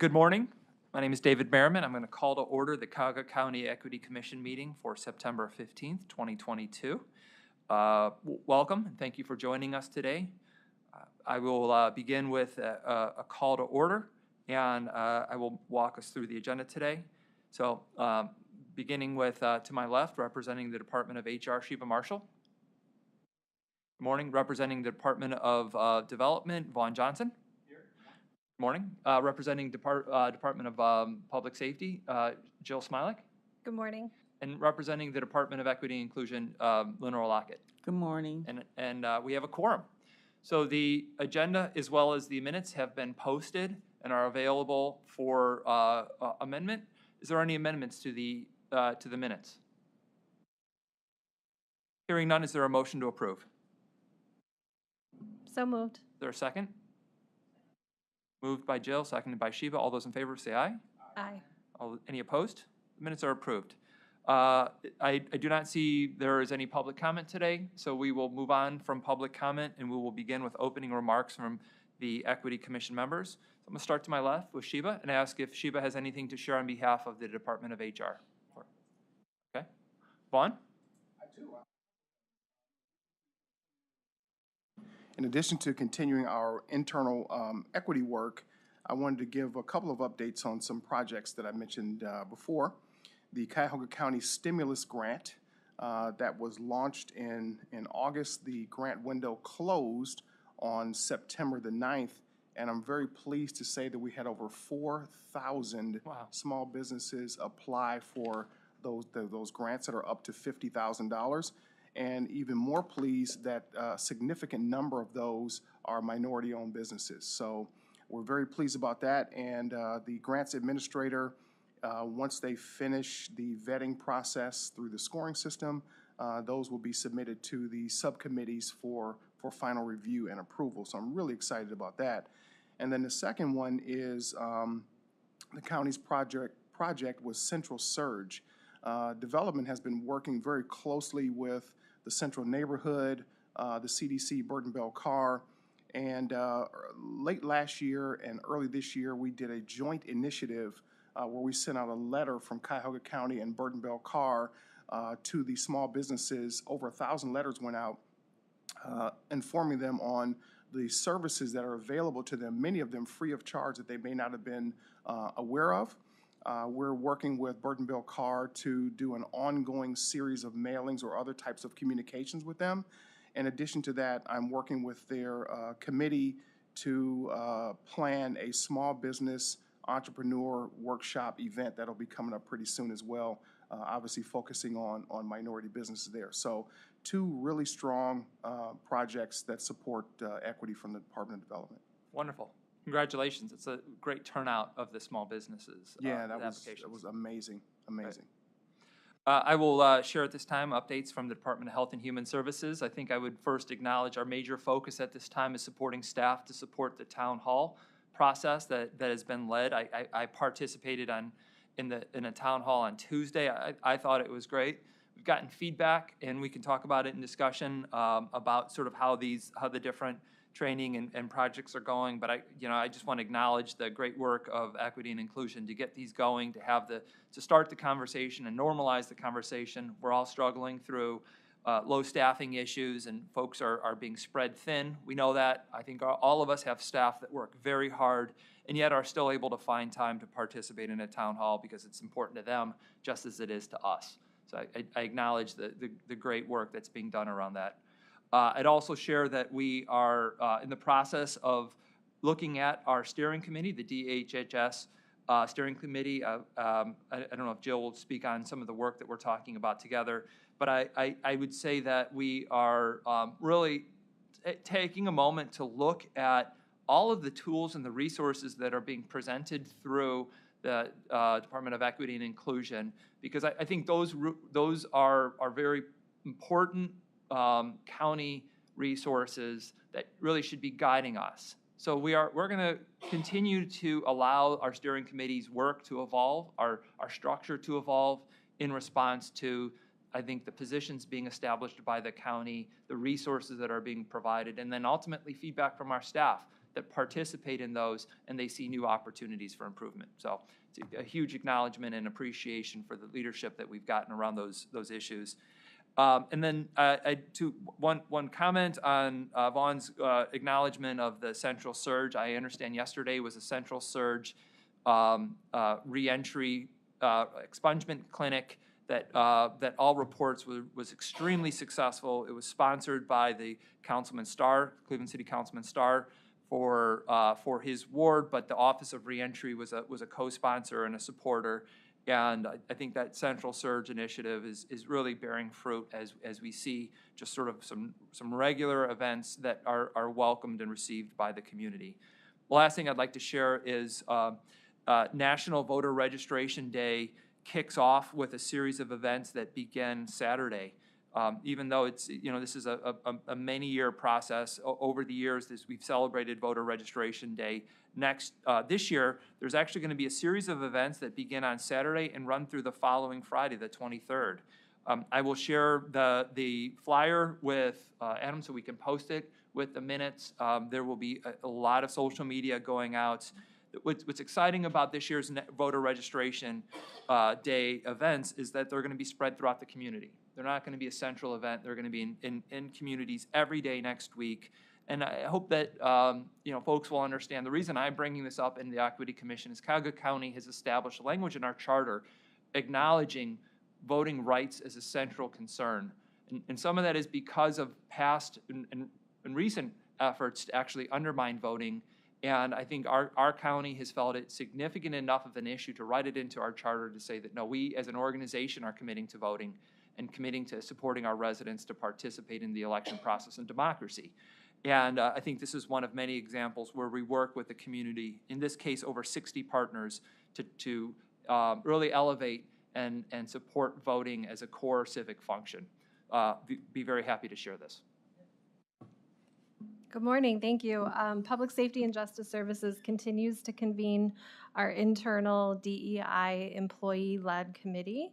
Good morning. My name is David Merriman. I'm going to call to order the Cuyahoga County Equity Commission meeting for September 15th, 2022. Welcome and thank you for joining us today. I will begin with a call to order, and I will walk us through the agenda today. So beginning with, to my left, representing the Department of HR, Sheba Marshall. Good morning. Representing the Department of Development, Vaughn Johnson. Morning. Representing Department of Public Safety, Jill Smilik. Good morning. And representing the Department of Equity and Inclusion, Lenora Lockett. Good morning. And we have a quorum. So the agenda as well as the minutes have been posted and are available for amendment. Is there any amendments to the minutes? Hearing none, is there a motion to approve? So moved. Is there a second? Moved by Jill, seconded by Sheba. All those in favor say aye. Aye. Any opposed? The minutes are approved. I do not see there is any public comment today, so we will move on from public comment and we will begin with opening remarks from the Equity Commission members. So I'm going to start to my left with Sheba and ask if Sheba has anything to share on behalf of the Department of HR. Okay. Vaughn? In addition to continuing our internal equity work, I wanted to give a couple of updates on some projects that I mentioned before. The Cuyahoga County Stimulus Grant that was launched in August. The grant window closed on September the 9th, and I'm very pleased to say that we had over 4,000 small businesses apply for those grants that are up to $50,000. And even more pleased that a significant number of those are minority-owned businesses. So we're very pleased about that. And the grants administrator, once they finish the vetting process through the scoring system, those will be submitted to the subcommittees for final review and approval. So I'm really excited about that. And then the second one is the county's project was Central Surge. Development has been working very closely with the Central Neighborhood, the CDC, Burton Bell Carr, and late last year and early this year, we did a joint initiative where we sent out a letter from Cuyahoga County and Burton Bell Carr to the small businesses. Over 1,000 letters went out informing them on the services that are available to them, many of them free of charge that they may not have been aware of. We're working with Burton Bell Carr to do an ongoing series of mailings or other types of communications with them. In addition to that, I'm working with their committee to plan a small business entrepreneur workshop event that'll be coming up pretty soon as well, obviously focusing on minority businesses there. So two really strong projects that support equity from the Department of Development. Wonderful. Congratulations. It's a great turnout of the small businesses. Yeah, that was amazing, amazing. Right. I will share at this time updates from the Department of Health and Human Services. I think I would first acknowledge our major focus at this time is supporting staff to support the town hall process that has been led. I participated in a town hall on Tuesday. I thought it was great. We've gotten feedback, and we can talk about it in discussion about sort of how the different training and projects are going, but I just want to acknowledge the great work of equity and inclusion to get these going, to start the conversation and normalize the conversation. We're all struggling through low staffing issues, and folks are being spread thin. We know that. I think all of us have staff that work very hard and yet are still able to find time to participate in a town hall because it's important to them just as it is to us. So I acknowledge the great work that's being done around that. I'd also share that we are in the process of looking at our steering committee, the DHHS steering committee. I don't know if Jill will speak on some of the work that we're talking about together, but I would say that we are really taking a moment to look at all of the tools and the resources that are being presented through the Department of Equity and Inclusion, because I think those are very important county resources that really should be guiding us. So we're going to continue to allow our steering committee's work to evolve, our structure to evolve in response to, I think, the positions being established by the county, the resources that are being provided, and then ultimately feedback from our staff that participate in those, and they see new opportunities for improvement. So it's a huge acknowledgement and appreciation for the leadership that we've gotten around those issues. And then one comment on Vaughn's acknowledgement of the central surge. I understand yesterday was a central surge reentry expungement clinic that all reports was extremely successful. It was sponsored by the Councilman Starr, Cleveland City Councilman Starr, for his ward, but the Office of Reentry was a co-sponsor and a supporter. And I think that Central Surge initiative is really bearing fruit as we see just sort of some regular events that are welcomed and received by the community. The last thing I'd like to share is National Voter Registration Day kicks off with a series of events that begin Saturday. Even though it's, this is a many-year process. Over the years, we've celebrated Voter Registration Day. This year, there's actually going to be a series of events that begin on Saturday and run through the following Friday, the 23rd. I will share the flyer with Adam so we can post it with the minutes. There will be a lot of social media going out. What's exciting about this year's voter registration day events is that they're going to be spread throughout the community. They're not going to be a central event. They're going to be in communities every day next week. And I hope that folks will understand. The reason I'm bringing this up in the Equity Commission is Cuyahoga County has established language in our charter acknowledging voting rights as a central concern. And some of that is because of past and recent efforts to actually undermine voting. And I think our county has felt it significant enough of an issue to write it into our charter to say that, no, we as an organization are committing to voting and committing to supporting our residents to participate in the election process and democracy. And I think this is one of many examples where we work with the community, in this case over 60 partners, to really elevate and support voting as a core civic function. Be very happy to share this. Good morning, thank you. Public Safety and Justice Services continues to convene our internal DEI employee-led committee.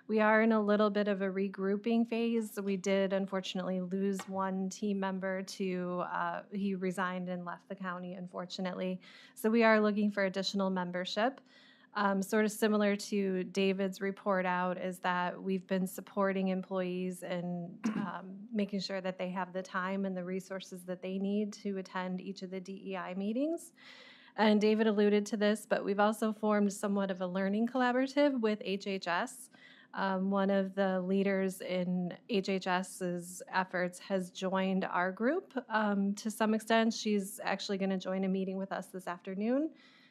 We are in a little bit of a regrouping phase. We did unfortunately lose one team member he resigned and left the county, unfortunately. So we are looking for additional membership. Sort of similar to David's report out is that we've been supporting employees and making sure that they have the time and the resources that they need to attend each of the DEI meetings. And David alluded to this, but we've also formed somewhat of a learning collaborative with HHS. One of the leaders in HHS's efforts has joined our group to some extent. She's actually going to join a meeting with us this afternoon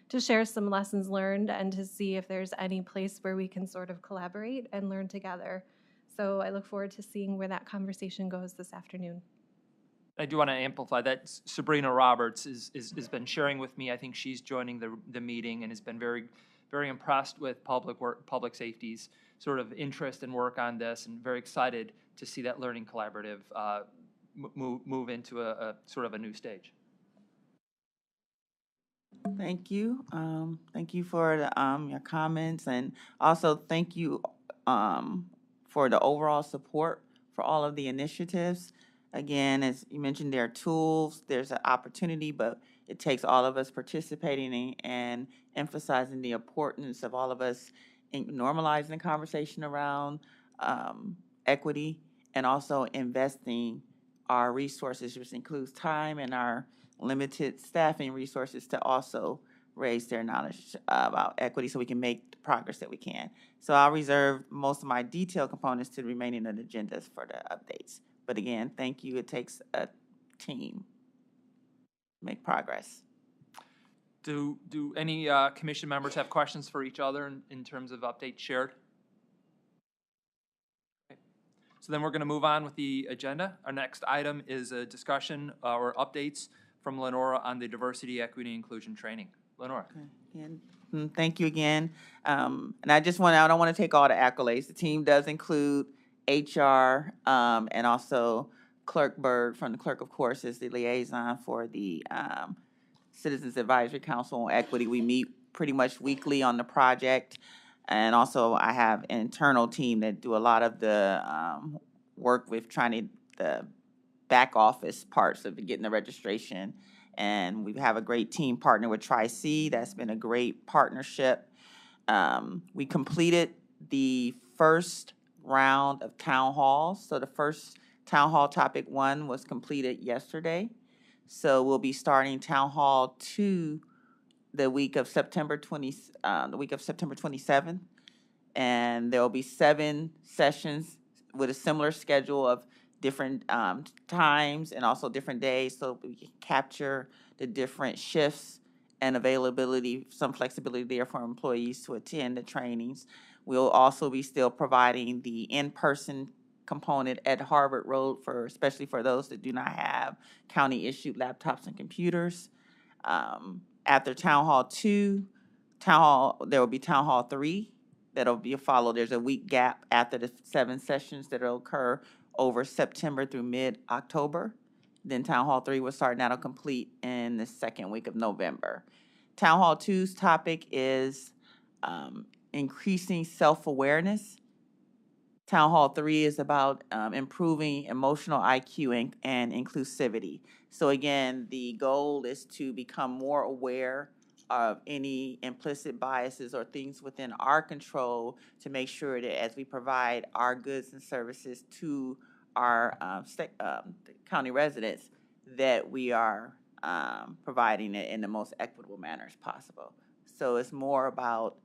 to share some lessons learned and to see if there's any place where we can sort of collaborate and learn together. So I look forward to seeing where that conversation goes this afternoon. I do want to amplify that. Sabrina Roberts has been sharing with me. I think she's joining the meeting and has been very, very impressed with public safety's sort of interest and work on this, and very excited to see that learning collaborative move into a sort of a new stage. Thank you. Thank you for your comments, and also thank you for the overall support for all of the initiatives. Again, as you mentioned, there are tools, there's an opportunity, but it takes all of us participating and emphasizing the importance of all of us in normalizing the conversation around equity, and also investing our resources, which includes time and our limited staffing resources, to also raise their knowledge about equity so we can make the progress that we can. So I'll reserve most of my detailed components to the remaining of the agendas for the updates. But again, thank you. It takes a team to make progress. Do any commission members have questions for each other in terms of updates shared? Okay. So then we're going to move on with the agenda. Our next item is a discussion or updates from Lenora on the diversity, equity, inclusion training. Lenora. Okay. And thank you again. And I don't want to take all the accolades. The team does include HR and also Clerk Berg from the clerk, of course, is the liaison for the Citizens Advisory Council on Equity. We meet pretty much weekly on the project. And also I have an internal team that do a lot of the work with the back office parts of getting the registration And we have a great team partner with Tri-C. That's been a great partnership. We completed the first round of town halls. So the first town hall topic 1 was completed yesterday. So we'll be starting town hall 2 the week of September 27th. And there will be 7 sessions with a similar schedule of different times and also different days, so we can capture the different shifts and availability, some flexibility there for employees to attend the trainings. We'll also be still providing the in-person component at Harvard Road, especially for those that do not have county-issued laptops and computers. After Town Hall 2, there will be Town Hall 3 that'll be followed. There's a week gap after the 7 sessions that'll occur over September through mid-October. Then Town Hall 3 will start, and that'll complete in the second week of November. Town Hall 2's topic is increasing self-awareness. Town Hall 3 is about improving emotional IQ and inclusivity. So again, the goal is to become more aware of any implicit biases or things within our control to make sure that as we provide our goods and services to our county residents, that we are providing it in the most equitable manner as possible. So it's more about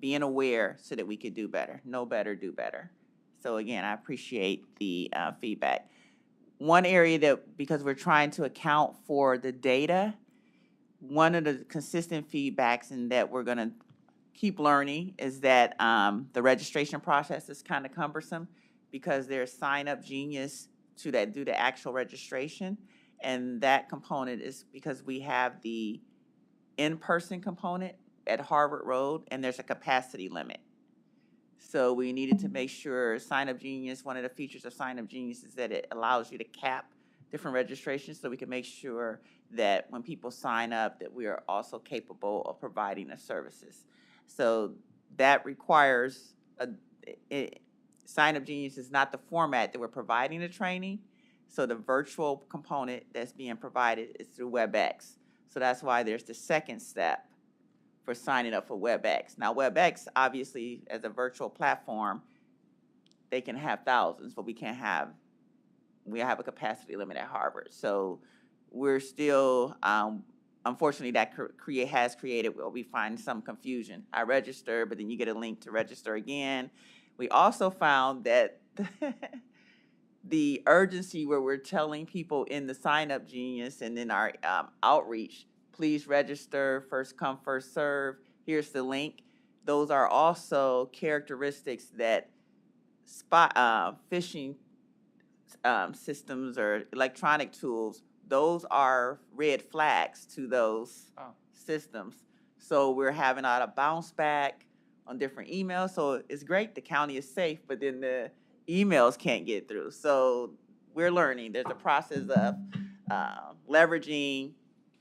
being aware so that we could do better. Know better, do better. So again, I appreciate the feedback. One area that, because we're trying to account for the data, one of the consistent feedbacks and that we're going to keep learning is that the registration process is kind of cumbersome because there's Sign Up Genius to do the actual registration. And that component is because we have the in-person component at Harvard Road, and there's a capacity limit. So we needed to make sure Sign Up Genius, one of the features of Sign Up Genius is that it allows you to cap different registrations, so we can make sure that when people sign up that we are also capable of providing the services. So that requires Sign Up Genius is not the format that we're providing the training. So the virtual component that's being provided is through WebEx. So that's why there's the second step for signing up for WebEx. Now, WebEx, obviously, as a virtual platform, they can have thousands, but we have a capacity limit at Harvard. So we're still, unfortunately, that has created where we find some confusion. I register, but then you get a link to register again. We also found that the urgency where we're telling people in the Sign Up Genius and in our outreach, please register, first come, first serve, here's the link. Those are also characteristics that phishing systems or electronic tools, those are red flags to those systems. So we're having a lot of bounce back on different emails. So it's great, the county is safe, but then the emails can't get through. So we're learning. There's a process of leveraging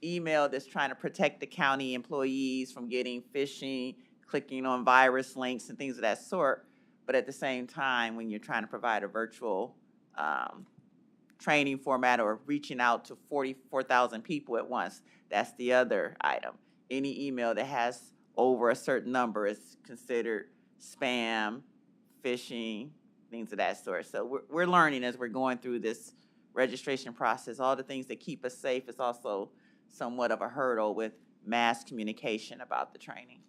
email that's trying to protect the county employees from getting phishing, clicking on virus links and things of that sort. But at the same time, when you're trying to provide a virtual training format or reaching out to 44,000 people at once, that's the other item. Any email that has over a certain number is considered spam, phishing, things of that sort. So we're learning as we're going through this registration process. All the things that keep us safe is also somewhat of a hurdle with mass communication about the training.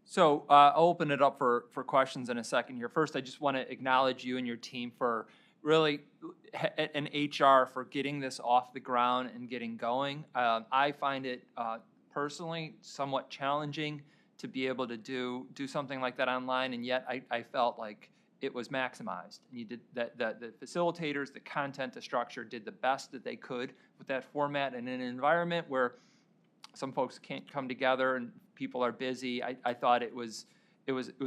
So I'll open it up for questions in a second here. First, I just want to acknowledge you and your team for really, and HR for getting this off the ground and getting going. I find it personally somewhat challenging to be able to do something like that online, and yet I felt like it was maximized. And you did that. The facilitators, the content, the structure did the best that they could with that format, and in an environment where some folks can't come together and people are busy. I thought it was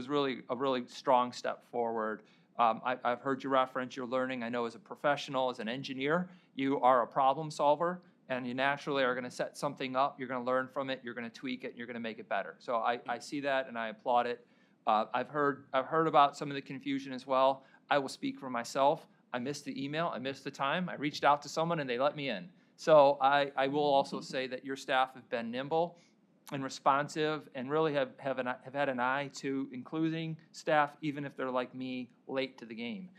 really a really strong step forward. I've heard you reference your learning. I know as a professional, as an engineer, you are a problem solver, and you naturally are going to set something up. You're going to learn from it. You're going to tweak it. And you're going to make it better. So I see that, and I applaud it. I've heard about some of the confusion as well. I will speak for myself. I missed the email. I missed the time. I reached out to someone, and they let me in. So I will also say that your staff have been nimble and responsive and really have had an eye to including staff, even if they're like me, late to the game.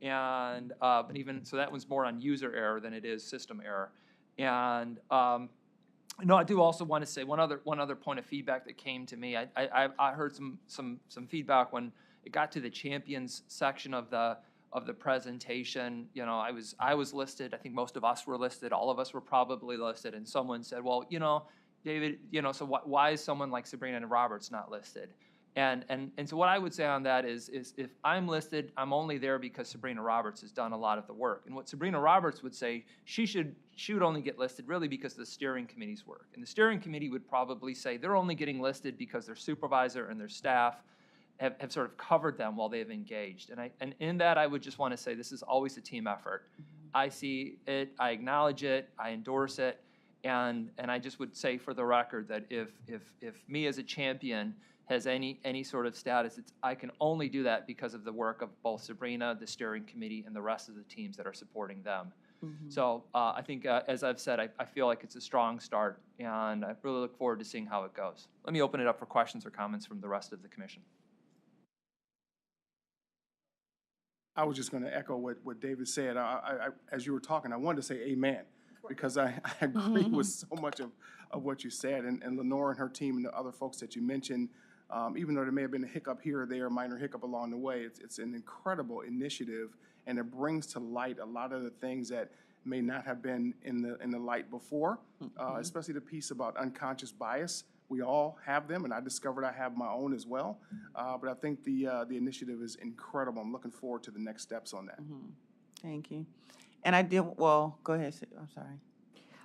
And but even so, that one's more on user error than it is system error. And no, I do also want to say one other point of feedback that came to me. I heard some feedback when it got to the champions section of the presentation. You know, I was listed. I think most of us were listed. All of us were probably listed. And someone said, well, you know, David, you know, so why is someone like Sabrina and Roberts not listed? And so what I would say on that is if I'm listed, I'm only there because Sabrina Roberts has done a lot of the work. And what Sabrina Roberts would say, she would only get listed really because of the steering committee's work. And the steering committee would probably say they're only getting listed because their supervisor and their staff have sort of covered them while they've engaged. And in that, I would just want to say this is always a team effort. I see it, I acknowledge it, I endorse it, and I just would say for the record that if me as a champion has any sort of status, I can only do that because of the work of both Sabrina, the steering committee, and the rest of the teams that are supporting them. So I think, as I've said, I feel like it's a strong start, and I really look forward to seeing how it goes. Let me open it up for questions or comments from the rest of the commission. I was just going to echo what David said. As you were talking, I wanted to say amen, because I agree with so much of what you said. And Lenora and her team and the other folks that you mentioned, even though there may have been a hiccup here or there, a minor hiccup along the way, it's an incredible initiative, and it brings to light a lot of the things that may not have been in the light before, especially the piece about unconscious bias. We all have them, and I discovered I have my own as well. But I think the initiative is incredible. I'm looking forward to the next steps on that. Thank you. And I did, well, go ahead, I'm sorry.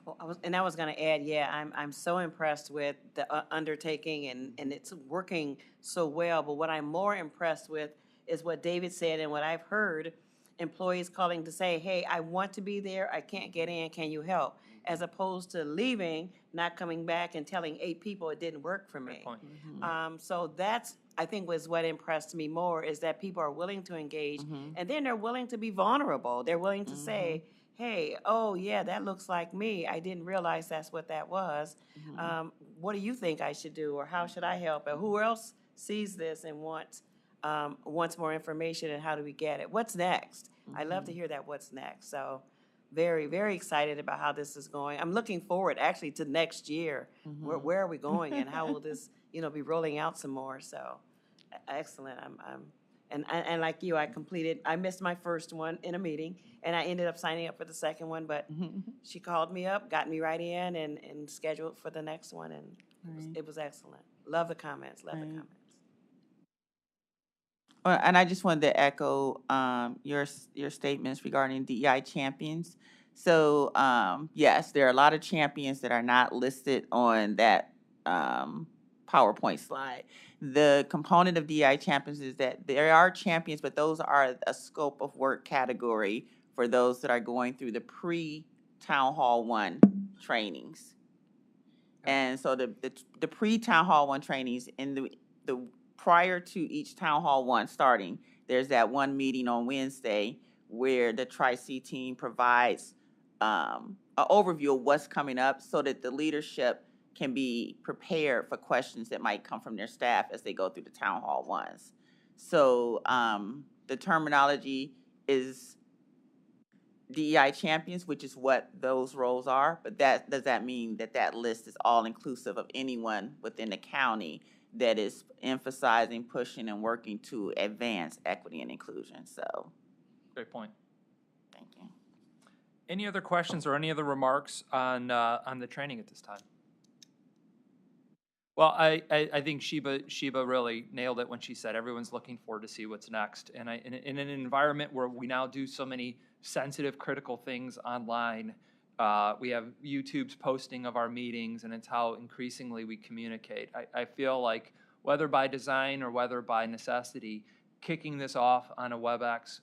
Well, I was going to add, yeah, I'm so impressed with the undertaking, and it's working so well. But what I'm more impressed with is what David said and what I've heard employees calling to say, hey, I want to be there, I can't get in, can you help? As opposed to leaving, not coming back and telling 8 people it didn't work for me. So that's, I think, was what impressed me more, is that people are willing to engage, and then they're willing to be vulnerable. They're willing to say, hey, oh yeah, that looks like me. I didn't realize that's what that was. What do you think I should do, or how should I help? Or who else sees this and wants more information, and how do we get it? What's next? I love to hear that, what's next. So very, very excited about how this is going. I'm looking forward actually to next year. Where are we going, and how will this, be rolling out some more? So excellent. And like you, I missed my first one in a meeting, and I ended up signing up for the second one, but she called me up, got me right in, and scheduled for the next one, and it was excellent. Love the comments, love the comments. And I just wanted to echo your statements regarding DEI champions. So yes, there are a lot of champions that are not listed on that PowerPoint slide. The component of DEI champions is that there are champions, but those are a scope of work category for those that are going through the pre-Town Hall 1 trainings. And so the pre-Town Hall 1 trainings, in the prior to each Town Hall 1 starting, there's that one meeting on Wednesday where the Tri-C team provides an overview of what's coming up, so that the leadership can be prepared for questions that might come from their staff as they go through the Town Hall 1s. So the terminology is DEI champions, which is what those roles are, but does that mean that list is all inclusive of anyone within the county that is emphasizing, pushing, and working to advance equity and inclusion? So great point. Thank you. Any other questions or any other remarks on the training at this time? Well, I think Sheba really nailed it when she said everyone's looking forward to see what's next. And in an environment where we now do so many sensitive, critical things online, we have YouTube's posting of our meetings, and it's how increasingly we communicate. I feel like whether by design or whether by necessity, kicking this off on a WebEx,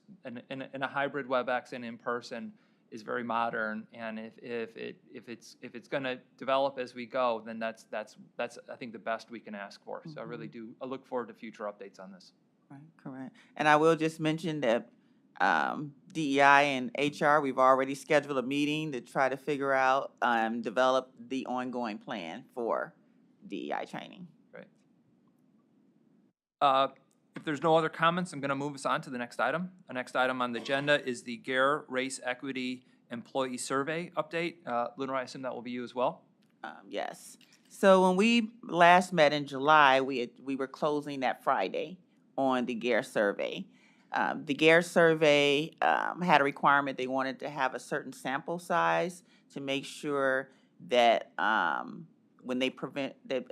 in a hybrid WebEx and in person, is very modern, and if it's going to develop as we go, then that's I think the best we can ask for. So I really do. I look forward to future updates on this. Right, correct. And I will just mention that DEI and HR, we've already scheduled a meeting to try to figure out, develop the ongoing plan for DEI training. Great. If there's no other comments, I'm going to move us on to the next item. The next item on the agenda is the GARE Race Equity Employee Survey update. Lenora, I assume that will be you as well? Yes. So when we last met in July, we were closing that Friday on the GARE survey. The GARE survey had a requirement. They wanted to have a certain sample size to make sure that when they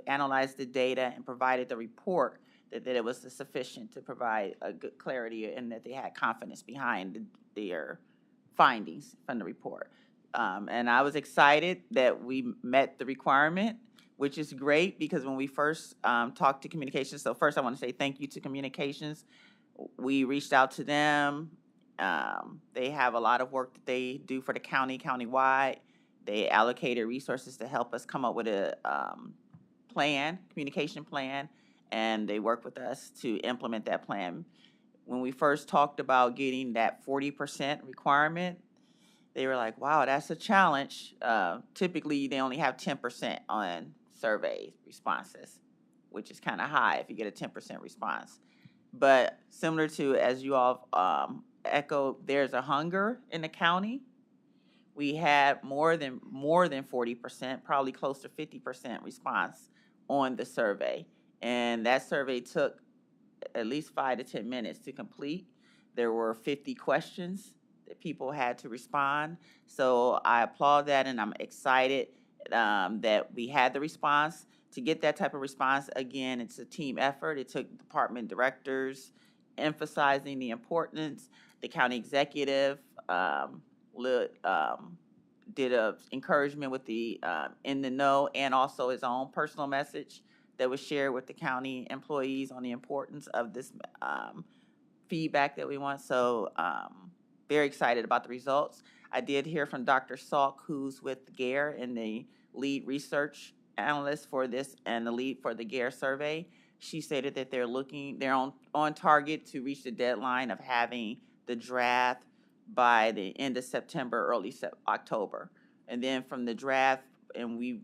analyzed the data and provided the report, that it was sufficient to provide a good clarity and that they had confidence behind their findings from the report. And I was excited that we met the requirement, which is great because when we first talked to communications, so first I want to say thank you to communications. We reached out to them. They have a lot of work that they do for the countywide. They allocated resources to help us come up with a communication plan, and they work with us to implement that plan. When we first talked about getting that 40% requirement, they were like, wow, that's a challenge. Typically, they only have 10% on survey responses, which is kind of high if you get a 10% response. But similar to, as you all echoed, there's a hunger in the county. We had more than 40%, probably close to 50% response on the survey. And that survey took at least 5 to 10 minutes to complete. There were 50 questions that people had to respond. So I applaud that, and I'm excited that we had the response. To get that type of response, again, it's a team effort. It took department directors emphasizing the importance. The county executive did a encouragement with the in the know, and also his own personal message that was shared with the county employees on the importance of this feedback that we want. So very excited about the results. I did hear from Dr. Salk, who's with GARE and the lead research analyst for this and the lead for the GARE survey. She stated that they're on target to reach the deadline of having the draft by the end of September, early October. And then from the draft, and we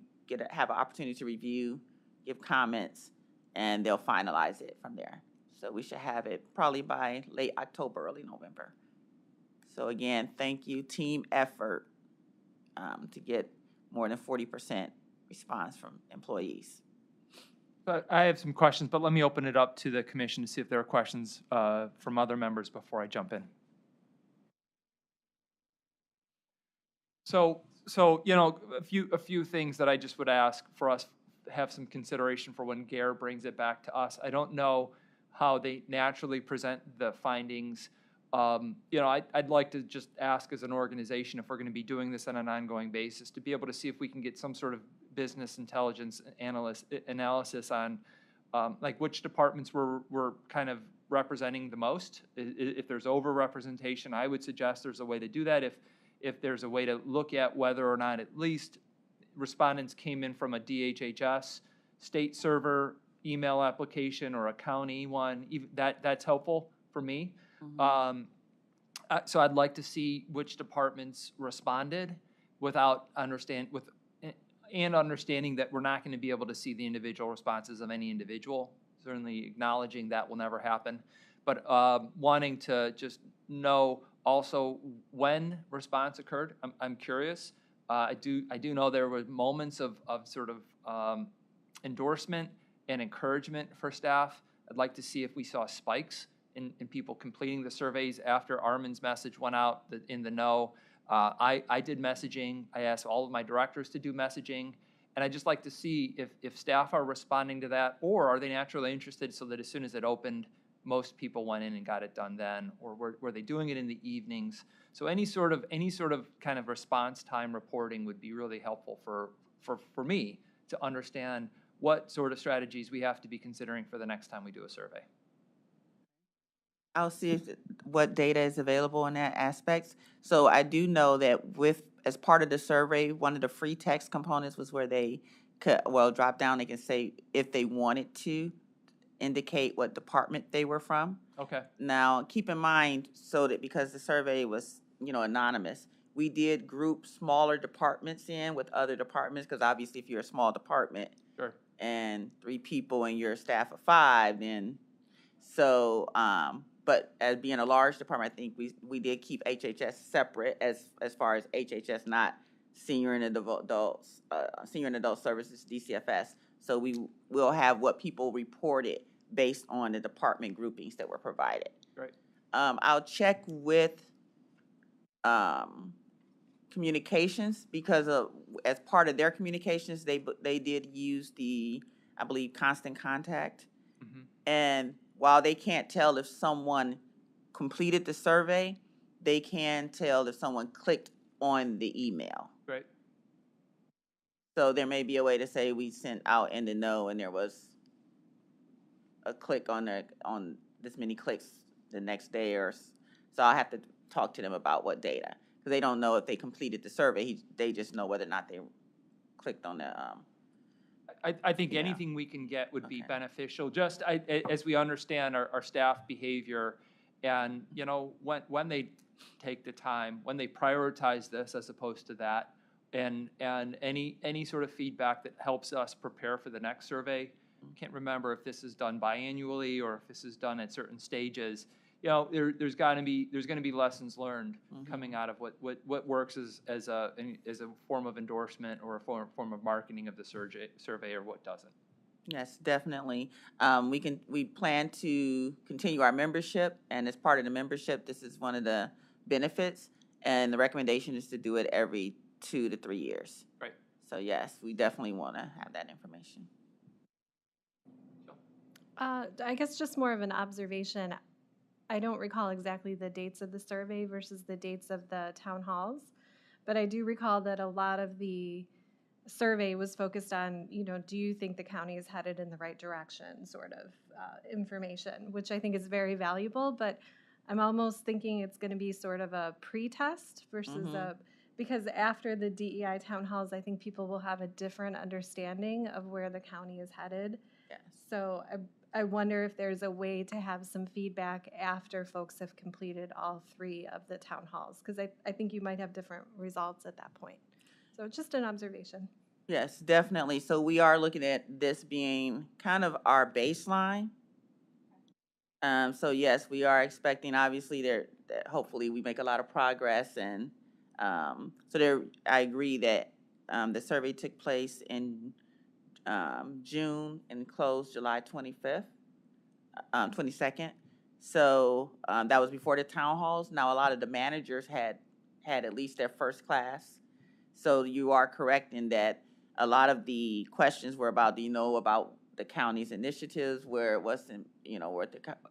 have an opportunity to review, give comments, and they'll finalize it from there. So we should have it probably by late October, early November. So again, thank you, team effort to get more than 40% response from employees. But I have some questions, but let me open it up to the commission to see if there are questions from other members before I jump in. So you know, a few things that I just would ask for us to have some consideration for when GARE brings it back to us. I don't know how they naturally present the findings. You know, I'd like to just ask as an organization, if we're going to be doing this on an ongoing basis, to be able to see if we can get some sort of business intelligence analysis on like which departments we're kind of representing the most. If there's over-representation, I would suggest there's a way to do that. If there's a way to look at whether or not at least respondents came in from a DHHS state server email application or a county one, that's helpful for me. Mm-hmm. So I'd like to see which departments responded without understanding that we're not going to be able to see the individual responses of any individual. Certainly acknowledging that will never happen, but wanting to just know also when response occurred. I'm curious. I do know there were moments of sort of endorsement and encouragement for staff. I'd like to see if we saw spikes in people completing the surveys after Armin's message went out in the know. I did messaging. I asked all of my directors to do messaging. And I'd just like to see if staff are responding to that, or are they naturally interested so that as soon as it opened, most people went in and got it done then, or were they doing it in the evenings? So any sort of kind of response time reporting would be really helpful for me to understand what sort of strategies we have to be considering for the next time we do a survey. I'll see what data is available in that aspect. So I do know that as part of the survey, one of the free text components was where they could, drop down, they can say if they wanted to indicate what department they were from. Okay, Now, keep in mind, so that because the survey was, anonymous, we did group smaller departments in with other departments, because obviously if you're a small department sure. and 3 people and you're a staff of 5, then, so, but as being a large department, I think we did keep HHS separate as far as HHS, not senior and adult services, DCFS. So we will have what people reported based on the department groupings that were provided. Great. I'll check with communications, because as part of their communications, they did use the, I believe, constant contact. Mhm. And while they can't tell if someone completed the survey, they can tell if someone clicked on the email. Great. So there may be a way to say we sent out in the know and there was a click on this many clicks the next day, so I'll have to talk to them about what data, because they don't know if they completed the survey. They just know whether or not they clicked on the. I think Yeah. anything we can get would be Okay. beneficial, just as we understand our staff behavior, and, when they take the time, when they prioritize this as opposed to that, and any sort of feedback that helps us prepare for the next survey. Can't remember if this is done biannually or if this is done at certain stages. There's going to be lessons learned coming out of what works as a form of endorsement or a form of marketing of the survey, or what doesn't. Yes, definitely. We plan to continue our membership, and as part of the membership, this is one of the benefits, and the recommendation is to do it every 2 to 3 years. Right. So yes, we definitely want to have that information. I guess just more of an observation. I don't recall exactly the dates of the survey versus the dates of the town halls, but I do recall that a lot of the survey was focused on, do you think the county is headed in the right direction, sort of information, which I think is very valuable, but I'm almost thinking it's going to be sort of a pre-test versus because after the DEI town halls, I think people will have a different understanding of where the county is headed. Yes. So I wonder if there's a way to have some feedback after folks have completed all 3 of the town halls, because I think you might have different results at that point. So just an observation. Yes, definitely. So we are looking at this being kind of our baseline. So yes, we are expecting, obviously, that hopefully we make a lot of progress, and I agree that the survey took place in June and closed July 25th, 22nd. So that was before the town halls. Now, a lot of the managers had at least their first class. So you are correct in that a lot of the questions were about, do you know about the county's initiatives, where it wasn't, where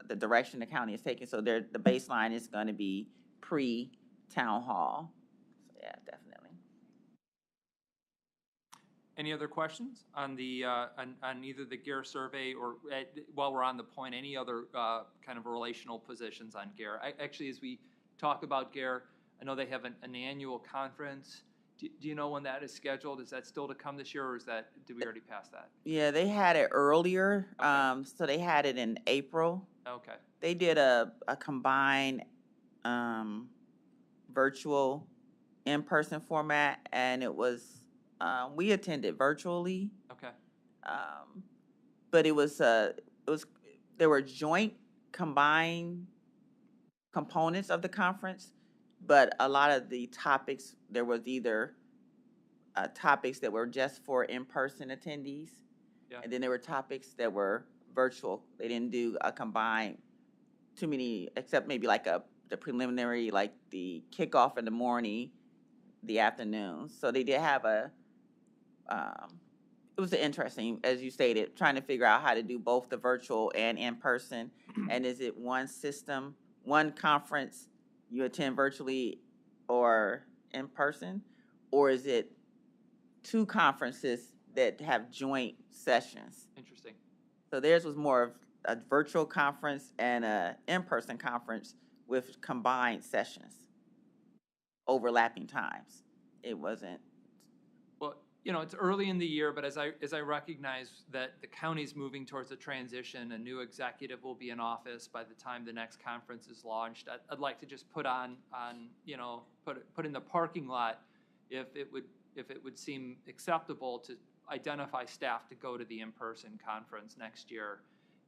the direction the county is taking. So the baseline is going to be pre-town hall. So yeah, definitely. Any other questions on the on either the GARE survey, or while we're on the point, any other kind of relational positions on GARE? Actually, as we talk about GARE, I know they have an annual conference. Do you know when that is scheduled? Is that still to come this year, or did we already pass that? Yeah, they had it earlier. Okay. So they had it in April. Okay. They did a combined virtual in-person format, and it was we attended virtually. Okay. But it was there were joint combined components of the conference, but a lot of the topics, there was either topics that were just for in-person attendees, and then there were topics that were virtual. They didn't do a combined too many, except maybe like the preliminary, like the kickoff in the morning, the afternoon. So they did have it was interesting, as you stated, trying to figure out how to do both the virtual and in-person. And is it one system, one conference you attend virtually or in person, or is it 2 conferences that have joint sessions? Interesting. So theirs was more of a virtual conference and a in-person conference with combined sessions, overlapping times. It wasn't. Well, you know, it's early in the year, but as I recognize that the county's moving towards a transition, a new executive will be in office by the time the next conference is launched. I'd like to just put you know, put in the parking lot if it would seem acceptable to identify staff to go to the in-person conference next year,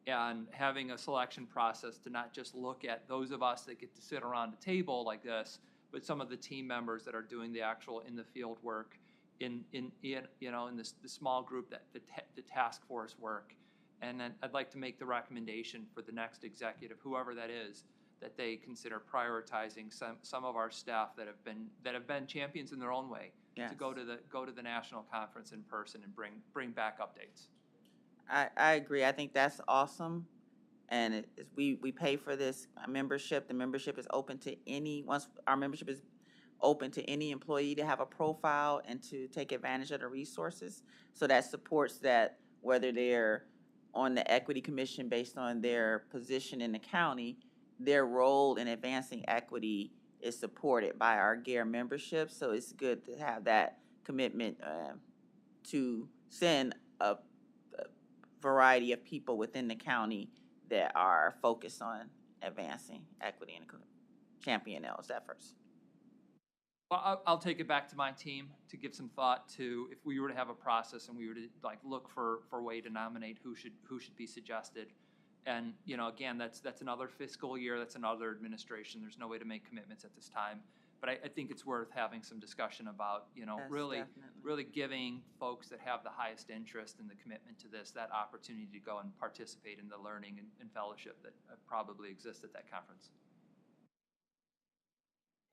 and having a selection process to not just look at those of us that get to sit around a table like this, but some of the team members that are doing the actual in the field work, in you know, in the small group, that the task force work. And then I'd like to make the recommendation for the next executive, whoever that is, that they consider prioritizing some of our staff that have been champions in their own way, Yes. to go to the national conference in person and bring back updates. I agree. I think that's awesome. And we pay for this membership. The membership is open to once our membership is open to any employee to have a profile and to take advantage of the resources. So that supports that, whether they're on the equity commission based on their position in the county, their role in advancing equity is supported by our GARE membership. So it's good to have that commitment to send a variety of people within the county that are focused on advancing equity and championing those efforts. Well, I'll take it back to my team to give some thought to, if we were to have a process and we were to like look for a way to nominate who should be suggested. And, you know, again, that's another fiscal year, that's another administration. There's no way to make commitments at this time. But I think it's worth having some discussion about, you know, Yes, really definitely. giving folks that have the highest interest in the commitment to this that opportunity to go and participate in the learning and fellowship that probably exists at that conference.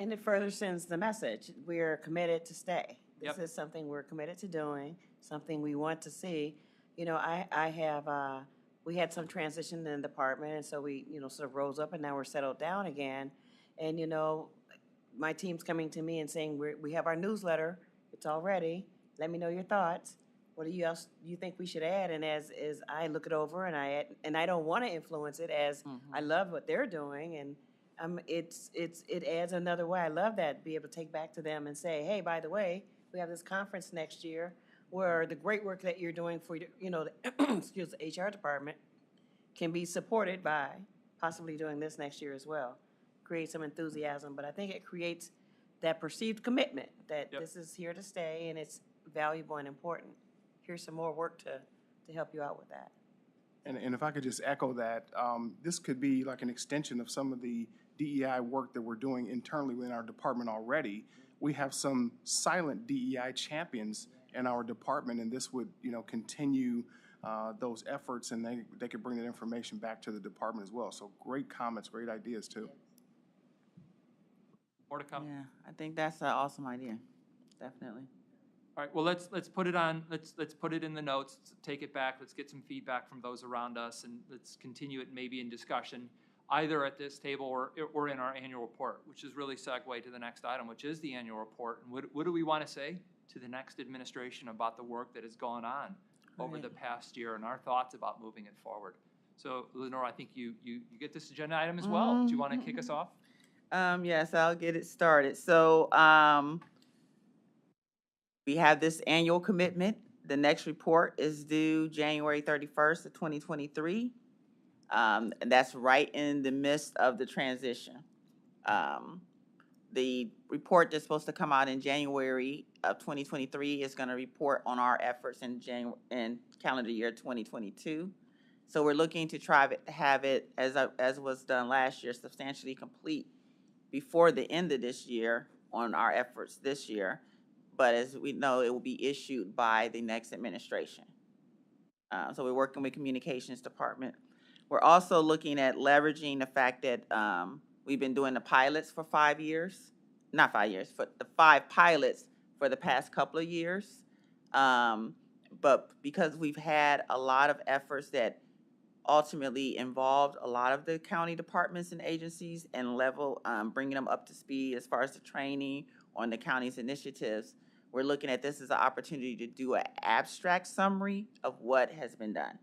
And it further sends the message, we're committed to stay. This Yep. is something we're committed to doing, something we want to see. You know, I have, we had some transition in the department, and so we, you know, sort of rose up, and now we're settled down again. And, you know, my team's coming to me and saying, we have our newsletter, it's all ready, let me know your thoughts. What else you think we should add? And as I look it over and I add, and I don't want to influence it, as I love what they're doing, and it adds another way. I love that, be able to take back to them and say, hey, by the way, we have this conference next year where the great work that you're doing for, you know, the HR department can be supported by possibly doing this next year as well. Create some enthusiasm, but I think it creates that perceived commitment that this is here to stay and it's valuable and important. Here's some more work to help you out with that. And if I could just echo that, this could be like an extension of some of the DEI work that we're doing internally within our department already. We have some silent DEI champions in our department, and this would, you know, continue those efforts, and they could bring that information back to the department as well. So great comments, great ideas too. More to come. Yeah, I think that's an awesome idea, definitely. All right, well, let's put it on, let's put it in the notes, let's take it back, let's get some feedback from those around us, and let's continue it maybe in discussion, either at this table or in our annual report, which is really segue to the next item, which is the annual report. And what do we want to say to the next administration about the work that has gone on over the past year and our thoughts about moving it forward? So, Lenora, I think you get this agenda item as well. Do you want to kick us off? Yes, I'll get it started. So we have this annual commitment. The next report is due January 31st of 2023. And that's right in the midst of the transition. The report that's supposed to come out in January of 2023 is going to report on our efforts in calendar year 2022. So we're looking to try to have it, as was done last year, substantially complete before the end of this year on our efforts this year. But as we know, it will be issued by the next administration. So we're working with Communications Department. We're also looking at leveraging the fact that we've been doing the pilots for 5 years. Not 5 years, but the 5 pilots for the past couple of years. But because we've had a lot of efforts that ultimately involved a lot of the county departments and agencies and bringing them up to speed as far as the training on the county's initiatives, we're looking at this as an opportunity to do an abstract summary of what has been done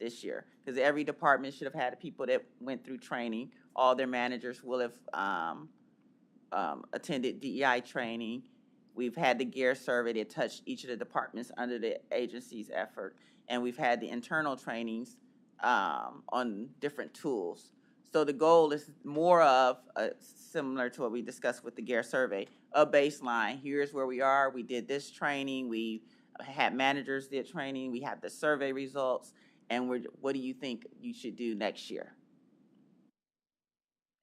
this year. Because every department should have had people that went through training. All their managers will have attended DEI training. We've had the GEAR survey that touched each of the departments under the agency's effort, and we've had the internal trainings on different tools. So the goal is more of, similar to what we discussed with the GEAR survey, a baseline. Here's where we are. We did this training. We had managers did training. We have the survey results. And what do you think you should do next year?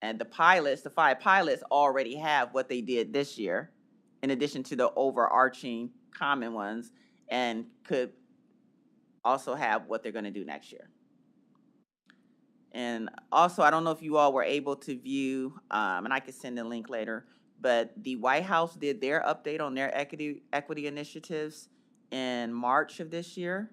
And the 5 pilots already have what they did this year, in addition to the overarching common ones, and could also have what they're going to do next year. And also, I don't know if you all were able to view, and I could send a link later, but the White House did their update on their equity initiatives in March of this year.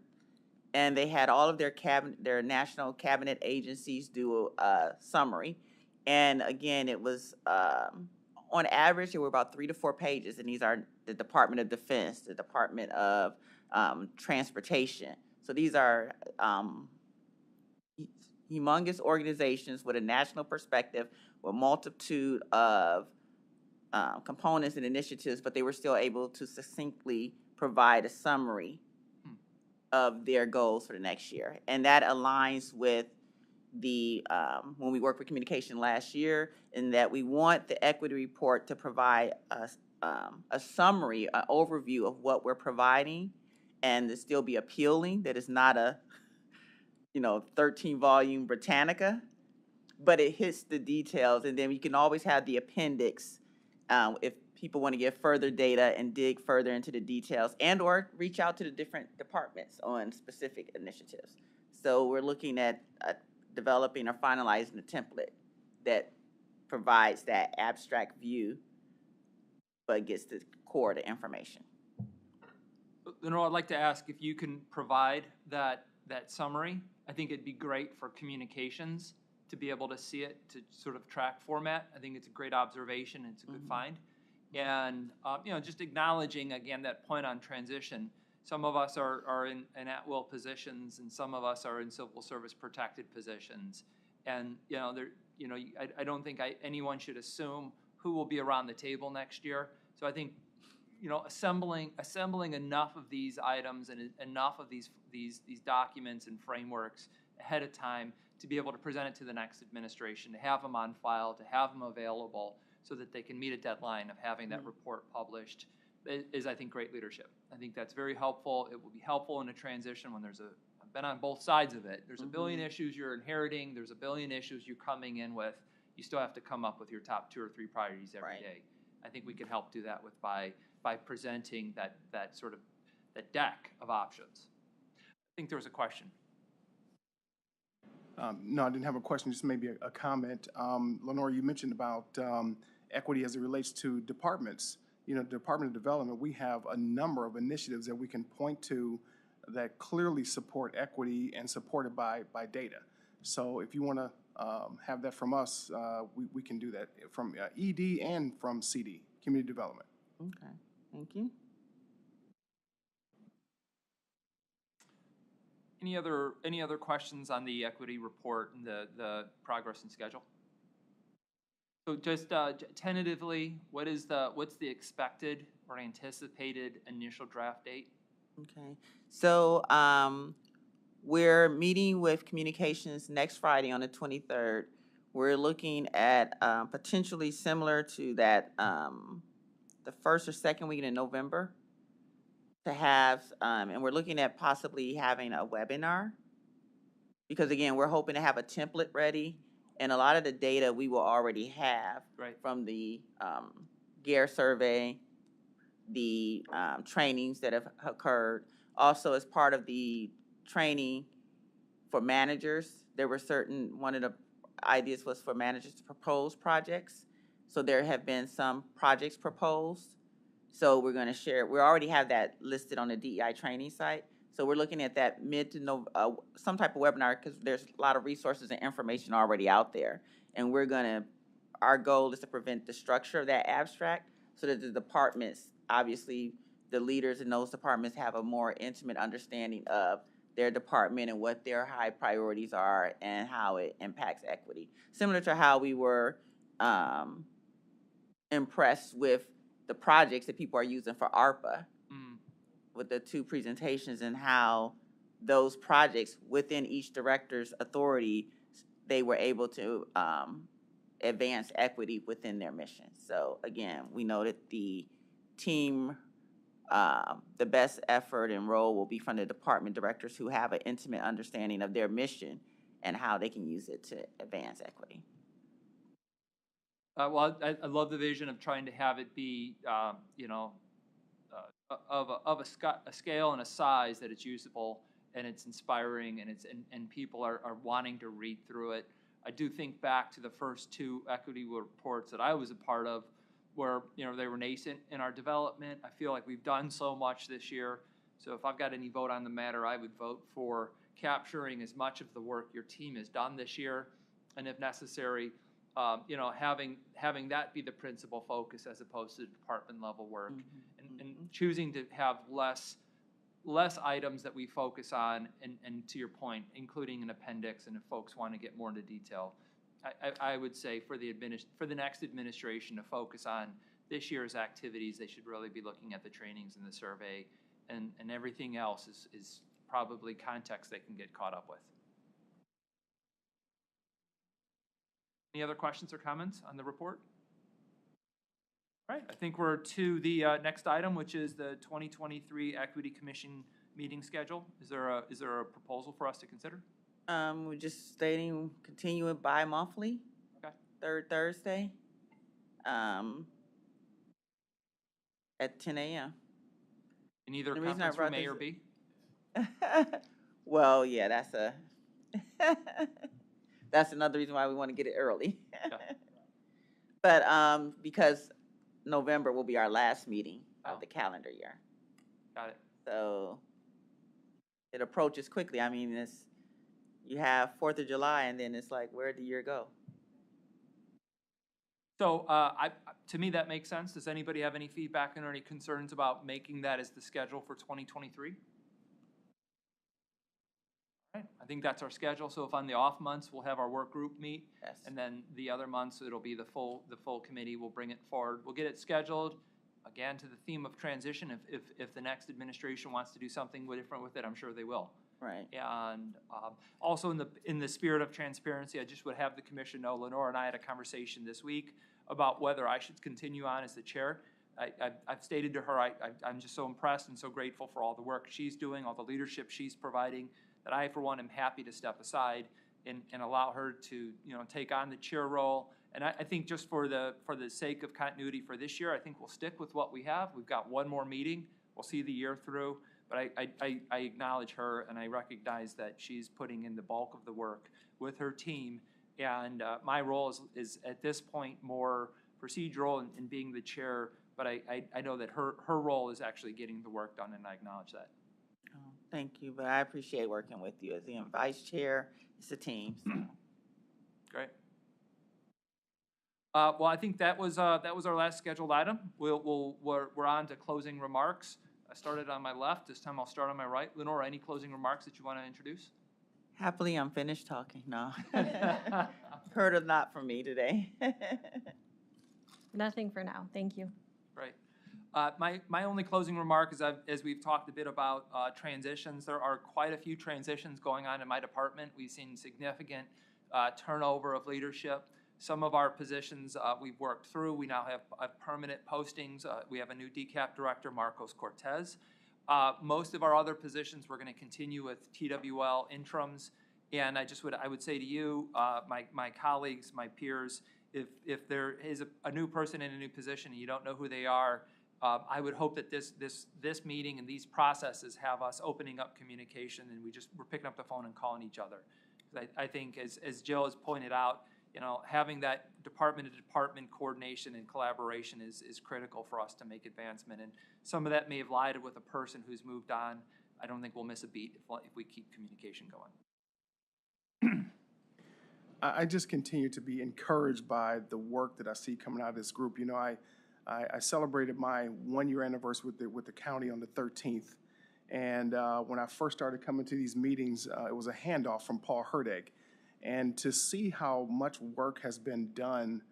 And they had all of their national cabinet agencies do a summary. And again, it was, on average, there were about 3 to 4 pages. And these are the Department of Defense, the Department of Transportation. So these are humongous organizations with a national perspective, with a multitude of components and initiatives, but they were still able to succinctly provide a summary of their goals for the next year. And that aligns with the, when we worked with communication last year, in that we want the equity report to provide a summary, an overview of what we're providing, and to still be appealing, that it's not a 13-volume Britannica, but it hits the details. And then you can always have the appendix if people want to get further data and dig further into the details, and or reach out to the different departments on specific initiatives. So we're looking at developing or finalizing a template that provides that abstract view, but gets to the core of the information. Lenora, I'd like to ask if you can provide that summary. I think it'd be great for communications to be able to see it, to sort of track format. I think it's a great observation. It's a good find. And, just acknowledging, again, that point on transition. Some of us are in at-will positions, and some of us are in civil service protected positions. And, I don't think anyone should assume who will be around the table next year. So I think, assembling enough of these items and enough of these documents and frameworks ahead of time to be able to present it to the next administration, to have them on file, to have them available, so that they can meet a deadline of having that report published, is, I think, great leadership. I think that's very helpful. It will be helpful in a transition when I've been on both sides of it. There's a billion issues you're inheriting. There's a billion issues you're coming in with. You still have to come up with your top 2 or 3 priorities every day. I think we can help do that by presenting that sort of that deck of options. I think there was a question. No, I didn't have a question, just maybe a comment. Lenora, you mentioned about equity as it relates to departments. Department of Development, we have a number of initiatives that we can point to that clearly support equity and supported by data. So if you want to have that from us, we can do that from ED and from CD, Community Development. Okay, thank you. Any other questions on the equity report and the progress and schedule? So just tentatively, what's the expected or anticipated initial draft date? Okay, so we're meeting with communications next Friday on the 23rd. We're looking at potentially similar to that, the first or second week in November, to have, and we're looking at possibly having a webinar, because again, we're hoping to have a template ready, and a lot of the data we will already have from the GEAR survey, the trainings that have occurred. Also, as part of the training for managers, there were one of the ideas was for managers to propose projects. So there have been some projects proposed. So we're going to share, we already have that listed on the DEI training site. So we're looking at that some type of webinar, because there's a lot of resources and information already out there. And our goal is to prevent the structure of that abstract, so that the departments, obviously the leaders in those departments, have a more intimate understanding of their department and what their high priorities are and how it impacts equity. Similar to how we were impressed with the projects that people are using for ARPA Mm. with the two presentations and how those projects within each director's authority, they were able to advance equity within their mission. So again, we know that the team, the best effort and role will be from the department directors who have an intimate understanding of their mission and how they can use it to advance equity. Well, I love the vision of trying to have it be, you know, of a scale and a size that it's usable and it's inspiring and people are wanting to read through it. I do think back to the first two equity reports that I was a part of where, you know, they were nascent in our development. I feel like we've done so much this year. So if I've got any vote on the matter, I would vote for capturing as much of the work your team has done this year. And if necessary, you know, having that be the principal focus as opposed to department level work, and choosing to have less items that we focus on, and to your point, including an appendix, and if folks want to get more into detail, I would say for the next administration to focus on this year's activities, they should really be looking at the trainings and the survey, and everything else is probably context they can get caught up with. Any other questions or comments on the report? All right, I think we're to the next item, which is the 2023 Equity Commission meeting schedule. Is there a proposal for us to consider? We're just stating continue it bi-monthly. Okay. Third Thursday. At 10 a.m. In either The reason I conference room brought A or this- B? Well, yeah, that's another reason why we want to get it early. Yeah. But because November will be our last meeting of Oh. the calendar year. Got it. So it approaches quickly. I mean, you have 4th of July, and then it's like, where'd the year go? So to me, that makes sense. Does anybody have any feedback or any concerns about making that as the schedule for 2023? All right, I think that's our schedule. So if on the off months, we'll have our work group meet. Yes. And then the other months, it'll be the full committee. We'll bring it forward. We'll get it scheduled, again, to the theme of transition. If the next administration wants to do something different with it, I'm sure they will. Right. And also in the spirit of transparency, I just would have the commission know, Lenora and I had a conversation this week about whether I should continue on as the chair. I've stated to her I'm just so impressed and so grateful for all the work she's doing, all the leadership she's providing, that I, for one, am happy to step aside and allow her to, you know, take on the chair role. And I think just for the sake of continuity for this year, I think we'll stick with what we have. We've got one more meeting. We'll see the year through. But I acknowledge her, and I recognize that she's putting in the bulk of the work with her team. And my role is at this point more procedural and being the chair, but I know that her role is actually getting the work done, and I acknowledge that. Oh, thank you, but I appreciate working with you as the vice chair. It's a team. So. Great. Well, I think that was our last scheduled item. We're on to closing remarks. I started on my left. This time I'll start on my right. Lenora, any closing remarks that you want to introduce? Happily, I'm finished talking. No. Heard a lot from me today. Nothing for now. Thank you. Great. My only closing remark is as we've talked a bit about transitions, there are quite a few transitions going on in my department. We've seen significant turnover of leadership. Some of our positions we've worked through. We now have permanent postings. We have a new DCAP director, Marcos Cortez. Most of our other positions, we're going to continue with TWL interims. And I would say to you, my colleagues, my peers, if there is a new person in a new position and you don't know who they are, I would hope that this meeting and these processes have us opening up communication, and we're picking up the phone and calling each other. I think as Jill has pointed out, you know, having that department-to-department coordination and collaboration is critical for us to make advancement. And some of that may have lied with a person who's moved on. I don't think we'll miss a beat if we keep communication going. I just continue to be encouraged by the work that I see coming out of this group. You know, I celebrated my 1-year anniversary with the county on the 13th. And when I first started coming to these meetings, it was a handoff from Paul Herdeg. And to see how much work has been done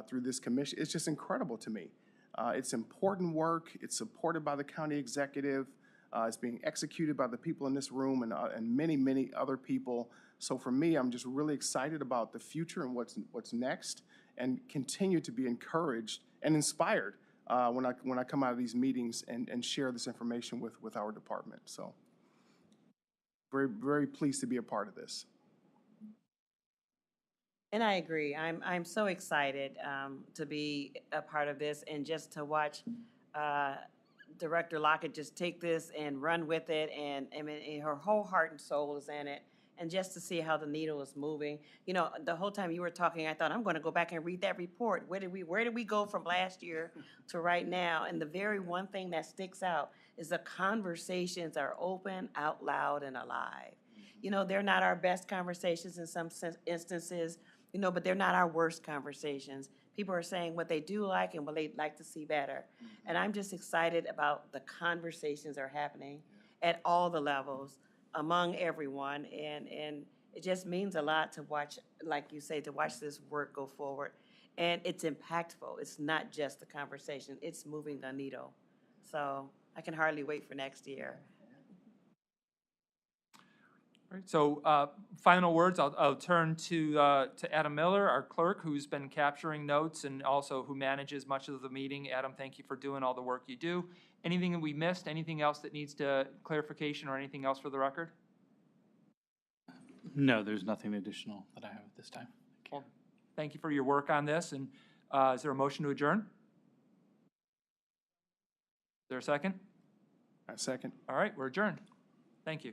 through this commission, it's just incredible to me. It's important work. It's supported by the county executive. It's being executed by the people in this room and many, many other people. So for me, I'm just really excited about the future and what's next, and continue to be encouraged and inspired when I come out of these meetings and share this information with our department. So very, very pleased to be a part of this. And I agree. I'm so excited to be a part of this, and just to watch Director Lockett just take this and run with it, and I mean, her whole heart and soul is in it. And just to see how the needle is moving. You know, the whole time you were talking, I thought, I'm going to go back and read that report. Where did we go from last year to right now? And the very one thing that sticks out is the conversations are open, out loud, and alive. You know, they're not our best conversations in some instances, you know, but they're not our worst conversations. People are saying what they do like and what they'd like to see better. And I'm just excited about the conversations that are happening at all the levels, among everyone, and it just means a lot to watch, like you say, to watch this work go forward. And it's impactful. It's not just the conversation. It's moving the needle. So I can hardly wait for next year. All right, so final words, I'll turn to Adam Miller, our clerk, who's been capturing notes and also who manages much of the meeting. Adam, thank you for doing all the work you do. Anything that we missed, anything else that needs clarification or anything else for the record? No, there's nothing additional that I have at this time. Well, thank you for your work on this, and is there a motion to adjourn? Is there a second? A second. All right, we're adjourned. Thank you.